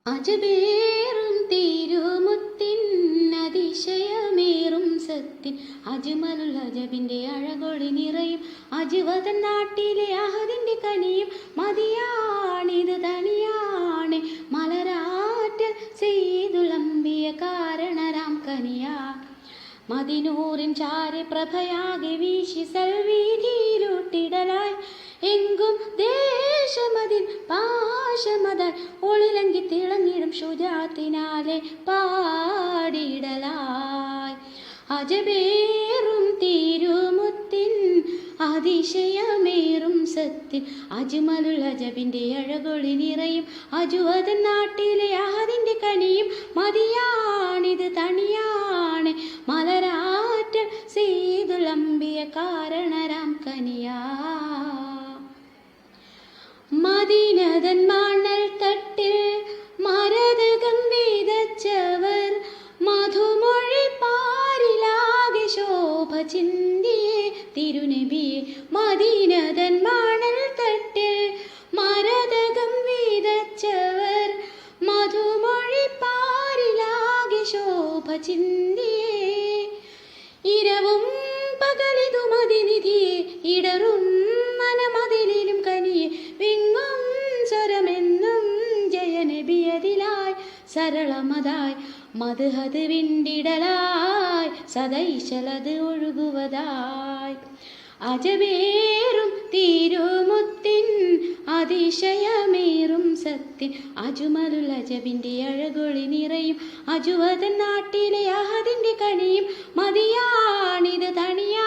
അജബേറും തിരുമുത്തിൻ അതിശയമേറും സത്തിൻ അജ്മലുൽ അജബിന്റെ അഴകൊളി നിറയും അജ്വദൻ നാട്ടിലെ അഹദിന്റെ കനിയും മതിയാണിത് തനിയാണ് മലരാറ്റ് സെയ്തുൽ അംബിയ കാരണരാം കനിയാ മദിനൂറിൻ ചാര പ്രഭയാകെ വീശി സൽവീതിയിലൂട്ടിടലായി എങ്കും ദേശമതിൽ പാശമതായി ഒളിലങ്കി തിളങ്ങിടും ശുചാത്തിനാലെ പാടിടലായി അജബേറും തിരുമുത്തിൻ അതിശയമേറും സത്തിൻ അജ്മലുൽ അജബിന്റെ അഴകൊളി നിറയും അജ്വദൻ നാട്ടിലെ അഹദിന്റെ കനിയും മതിയാണിത് തനിയാണ് മലരാറ്റ് സെയ്തുൽ അംബിയ കാരണരാം കനിയാ മദീനതൻ മണൽ തട്ടിൽ മരതകം വിതച്ചവർ മധുമൊഴി പാരിലാകെ ശോഭ ചിന്തിയെ തിരുനബിയെ മദീനതൻ മണൽ തട്ടിൽ മരതകം വിതച്ചവർ മധുമൊഴി പാരിലാകെ ശോഭ ചിന്തിയെ ഇരവും പകലിതു മതിനിധിയെ ഇടറും മനമതിലും കനിയെ വിങ്ങും സ്വരമെന്നും ജയനബിയതിലായി സരളമതായി മദ്ഹദ് വിണ്ടിടലായി സദൈശലത് ഒഴുകുവതായി അജബേറും തിരുമുത്തിൻ അതിശയമേറും സത്തിൻ അജ്മലുൽ അജബിന്റെ അഴകൊളി നിറയും അജ്വദൻ നാട്ടിലെ അഹദിന്റെ കനിയും മതിയാണിത് തനിയാ